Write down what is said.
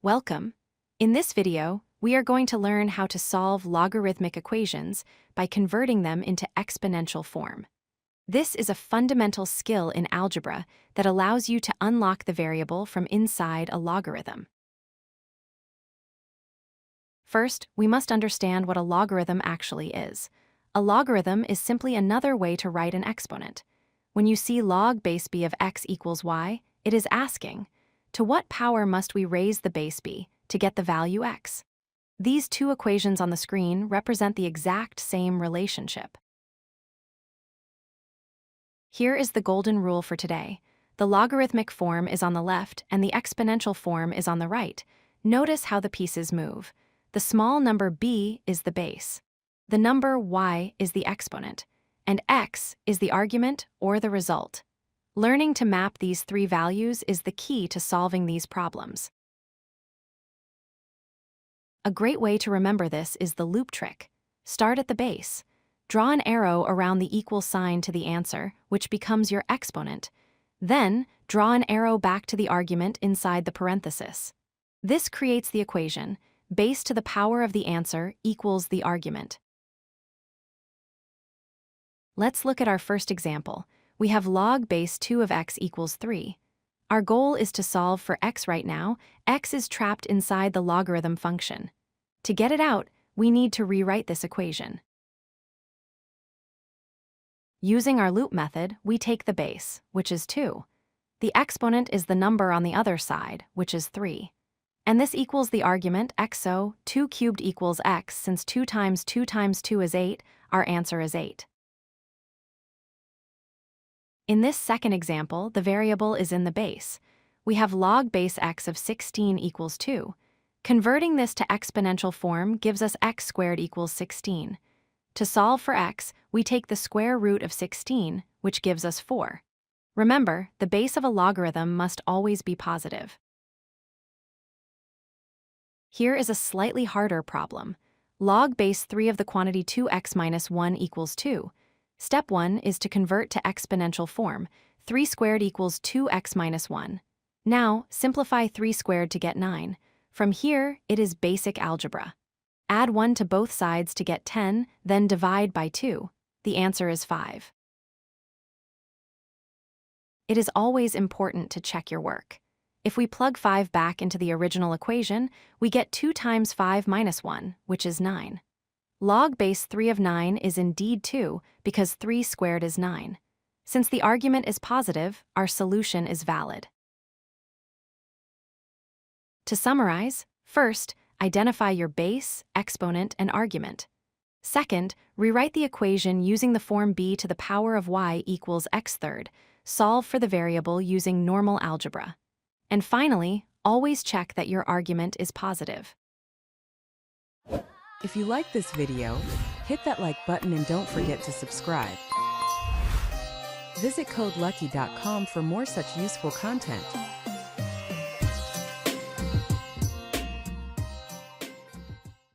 Welcome. In this video, we are going to learn how to solve logarithmic equations by converting them into exponential form. This is a fundamental skill in algebra that allows you to unlock the variable from inside a logarithm. First, we must understand what a logarithm actually is. A logarithm is simply another way to write an exponent. When you see log base b of x equals y, it is asking, to what power must we raise the base b to get the value x? These two equations on the screen represent the exact same relationship. Here is the golden rule for today. The logarithmic form is on the left and the exponential form is on the right. Notice how the pieces move. The small number b is the base. The number y is the exponent, and x is the argument or the result. Learning to map these three values is the key to solving these problems. A great way to remember this is the loop trick. Start at the base. Draw an arrow around the equal sign to the answer, which becomes your exponent. Then, draw an arrow back to the argument inside the parenthesis. This creates the equation, base to the power of the answer equals the argument. Let's look at our first example. We have log base 2 of x equals 3. Our goal is to solve for x right now. X is trapped inside the logarithm function. To get it out, we need to rewrite this equation. Using our loop method, we take the base, which is 2. The exponent is the number on the other side, which is 3. And this equals the argument x, so 2 cubed equals x. Since 2 times 2 times 2 is 8, our answer is 8. In this second example, the variable is in the base. We have log base x of 16 equals 2. Converting this to exponential form gives us x squared equals 16. To solve for x, we take the square root of 16, which gives us 4. Remember, the base of a logarithm must always be positive. Here is a slightly harder problem. Log base 3 of the quantity 2x minus 1 equals 2. Step 1 is to convert to exponential form. 3 squared equals 2x minus 1. Now, simplify 3 squared to get 9. From here, it is basic algebra. Add 1 to both sides to get 10, then divide by 2. The answer is 5. It is always important to check your work. If we plug 5 back into the original equation, we get 2 times 5 minus 1, which is 9. Log base 3 of 9 is indeed 2 because 3 squared is 9. Since the argument is positive, our solution is valid. To summarize, first, identify your base, exponent, and argument. Second, rewrite the equation using the form b to the power of y equals x third. Solve for the variable using normal algebra. And finally, always check that your argument is positive. If you like this video, hit that like button and don't forget to subscribe. Visit codelucky.com for more such useful content.